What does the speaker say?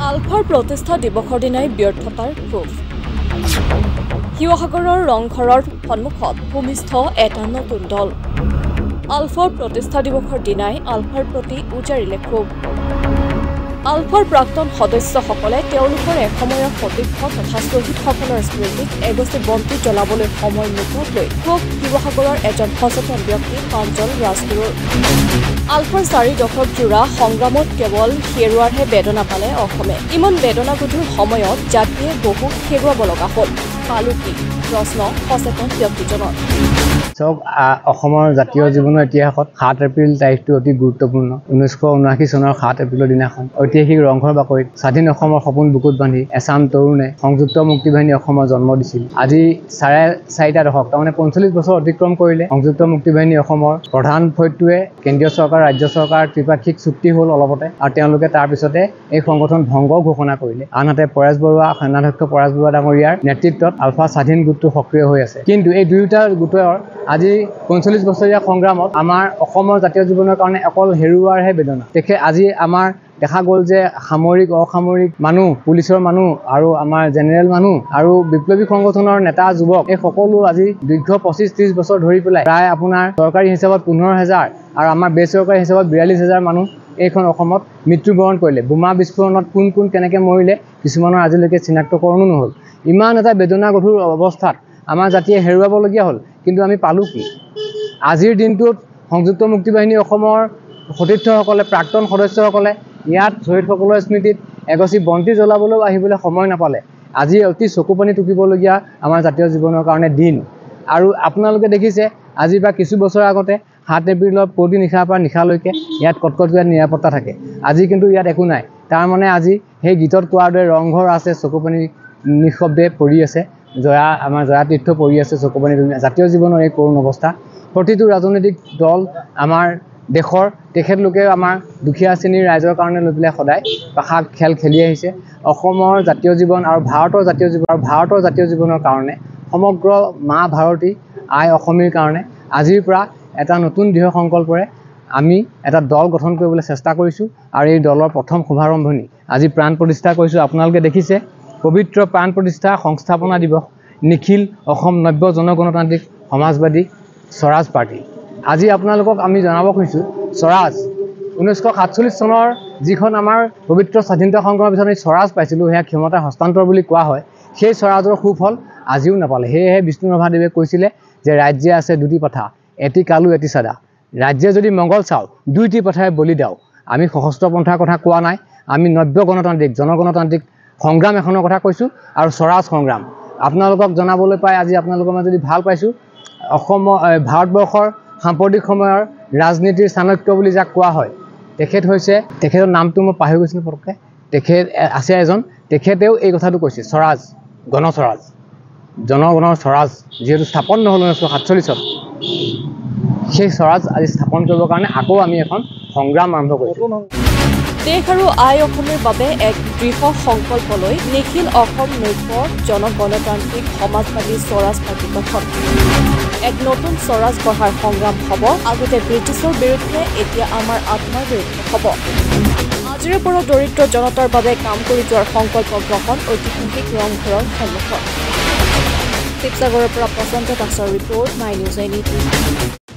আলফাৰ প্ৰতিষ্ঠা দিৱসৰ দিনাই ব্যৰ্থতাৰ প্ৰুফ শিৱসাগৰৰ ৰংঘৰৰ সন্মুখত ভূমিষ্ঠ এটা নতুন দল আলফাৰ প্ৰতিষ্ঠা দিৱসৰ দিনাই আলফাৰ প্ৰতি উজাৰিলে ক্ষোভ আলফাৰ প্ৰাক্তন সদস্যসকলে তেওঁলোকৰ এসময়ৰ সতীৰ্থ তথা শ্বহীদসকলৰ স্মৃতিত এগছি বন্তি জ্বলাবলৈ সময় নোপোৱাক লৈ ক্ষোভ শিৱসাগৰৰ এজন সচেতন ব্যক্তি প্ৰাঞ্জল ৰাজগুৰুৰ আলফাৰ 4 দশক জোৰা সংগ্ৰামত কেৱল হেৰুৱাৰহে বেদনা পালে অসমে ইমান বেদনাগধুৰ সময়ত জাতিয়ে বহু হেৰুৱাব লগা হ'ল পালো কি প্ৰশ্ন সচেতন ব্যক্তিজনৰ চব অসমৰ জাতীয় জীৱনৰ ইতিহাসত 7 এপ্ৰিল তাৰিখটো অতি গুৰুত্বপূৰ্ণ 1979 চনৰ 7 এপ্ৰিলৰ দিনাখন ঐতিহাসিক ৰংঘৰ বাকৰিত স্বাধীন অসমৰ সপোন বুকুত বান্ধি এছাম তৰুণে সংযুক্ত মুক্তি বাহিনী অসমৰ জন্ম দিছিল আজি 4.5 দশক তাৰমানে 45 বছৰ অতিক্ৰম কৰিলে সংযুক্ত মুক্তি বাহিনী অসমৰ প্ৰধান ফৈদটোৱে কেন্দ্ৰীয় চৰকাৰ ৰাজ্য চৰকাৰ ত্ৰিপাক্ষিক চুক্তি হ'ল অলপতে আৰু তেওঁলোকে তাৰ পিছতে এই সংগঠন ভংগ ঘোষণা কৰিলে আনহাতে পৰেশ বৰুৱা সেনাধ্যক্ষ পৰেশ বৰুৱা ডাঙৰীয়াৰ নেতৃত্বত আলফা স্বাধীন গোটটো সক্ৰিয় হৈ আছে কিন্তু এই দুয়োটা গোটৰ আজি 45 বছৰীয়া সংগ্ৰামত আমাৰ অসমৰ জাতীয় জীৱনৰ কাৰণে অকল হেৰুৱাৰহে বেদনা দেখে আজি আমাৰ দেখা গ'ল যে সামৰিক অসামৰিক মানুহ পুলিচৰ মানুহ আৰু আমাৰ জেনেৰেল মানুহ আৰু বিপ্লৱী সংগঠনৰ নেতা যুৱক এই সকলো আজি দীৰ্ঘ 25-30 বছৰ ধৰি পেলাই প্ৰায় আপোনাৰ চৰকাৰী হিচাপত 15,000 আৰু আমাৰ বেচৰকাৰী হিচাপত 42,000 মানুহ এইখন অসমত মৃত্যুবৰণ কৰিলে বোমা বিস্ফোৰণত কোন কেনেকৈ মৰিলে কিছুমানৰ আজিলৈকে চিনাক্তকৰণো নহ'ল ইমান এটা বেদনাগধুৰ অৱস্থাত আমাৰ জাতিয়ে হেৰুৱাবলগীয়া হ'ল কিন্তু আমি পালোঁ কি আজিৰ দিনটোত সংযুক্ত মুক্তি বাহিনী অসমৰ সতীৰ্থসকলে প্ৰাক্তন সদস্যসকলে ইয়াত শ্বহীদসকলৰ স্মৃতিত এগছি বন্তি জ্বলাবলৈ আহিবলৈ সময় নাপালে আজি অতি চকুপানী টুকিবলগীয়া আমাৰ জাতীয় জীৱনৰ কাৰণে দিন আৰু আপোনালোকে দেখিছে আজি বা কিছু বছৰ আগতে 7 এপ্ৰিলৰ পুৱতি নিশাৰ পৰা নিশালৈকে ইয়াত কটকটীয়া নিৰাপত্তা থাকে আজি কিন্তু ইয়াত একো নাই তাৰ মানে আজি সেই গীতত কোৱাৰ দৰে ৰংঘৰ আছে চকুপানী নিঃশব্দে পৰি আছে আমাৰ জয়া তীৰ্থ পৰি আছে চকুপানী জাতীয় জীৱনৰ এই কৰুণ অৱস্থা প্ৰতিটো ৰাজনৈতিক দল আমাৰ দেশৰ তেখেতলোকে আমাৰ দুখীয়া শ্ৰেণীৰ ৰাইজৰ কাৰণে লৈ পেলাই সদায় পাশাক খেলি আহিছে অসমৰ জাতীয় জীৱন আৰু ভাৰতৰ জাতীয় জীৱনৰ কাৰণে সমগ্ৰ মা ভাৰতী আই অসমীৰ কাৰণে আজিৰ পৰা এটা নতুন দৃঢ় সংকল্পৰে আমি এটা দল গঠন কৰিবলৈ চেষ্টা কৰিছোঁ আৰু এই দলৰ প্ৰথম শুভাৰম্ভণি আজি প্ৰাণ প্ৰতিষ্ঠা কৰিছোঁ আপোনালোকে দেখিছে পবিত্ৰ প্ৰাণ প্ৰতিষ্ঠা সংস্থাপনা দিৱস নিখিল অসম নব্য জনগণতান্ত্ৰিক সমাজবাদী স্বৰাজ পাৰ্টি আজি আপোনালোকক আমি জনাব খুজিছোঁ স্বৰাজ 1947 চনৰ যিখন আমাৰ পবিত্ৰ স্বাধীনতা সংগ্ৰামৰ পিছত আমি স্বৰাজ পাইছিলোঁ সেয়া ক্ষমতা হস্তান্তৰ বুলি কোৱা হয় সেই স্বৰাজৰ সুফল আজিও নাপালে সেয়েহে বিষ্ণুৰাভাদেৱে কৈছিলে যে ৰাজ্যে আছে দুটি পথা এটি কালু এটি চাদা ৰাজ্যে যদি মংগল চাও দুইটি পথাৰে বলি দাও আমি সশস্ত্ৰ পন্থাৰ কথা কোৱা নাই আমি নব্য গণতান্ত্ৰিক জনগণতান্ত্ৰিক সংগ্ৰাম এখনৰ কথা কৈছোঁ আৰু স্বৰাজ সংগ্ৰাম আপোনালোকক জনাবলৈ পাই আজি আপোনালোকৰ মাজত যদি ভাল পাইছোঁ অসমৰ ভাৰতবৰ্ষৰ সাম্প্ৰতিক সময়ৰ ৰাজনীতিৰ চাণক্য বুলি যাক কোৱা হয় তেখেতৰ নামটো মই পাহৰি গৈছিলোঁ পটককৈ তেখেত আছে এজন তেখেতেও এই কথাটো কৈছে স্বৰাজ গণস্বৰাজ জনগণৰ স্বৰাজ যিহেতু স্থাপন নহ'ল 1947 সেই স্বৰাজ আজি স্থাপন কৰিবৰ কাৰণে আকৌ আমি এখন সংগ্ৰাম আৰম্ভ কৰিছোঁ দেশ আৰু আই অসমৰ বাবে এক দৃঢ় সংকল্প লৈ নিখিল অসম নব্য জনগণতান্ত্ৰিক সমাজবাদী স্বৰাজ পাৰ্টি গঠন এক নতুন স্বৰাজ গঢ়াৰ সংগ্ৰাম হ'ব আগতে ব্ৰিটিছৰ বিৰুদ্ধে এতিয়া আমাৰ আত্মাৰ বিৰুদ্ধে হ'ব আজিৰে পৰা দৰিদ্ৰ জনতাৰ বাবে কাম কৰি যোৱাৰ সংকল্প গ্ৰহণ ঐতিহাসিক ৰংঘৰৰ সন্মুখত শিৱসাগৰৰ পৰা প্ৰশান্ত দাসৰ ৰিপৰ্ট মাই নিউজ 18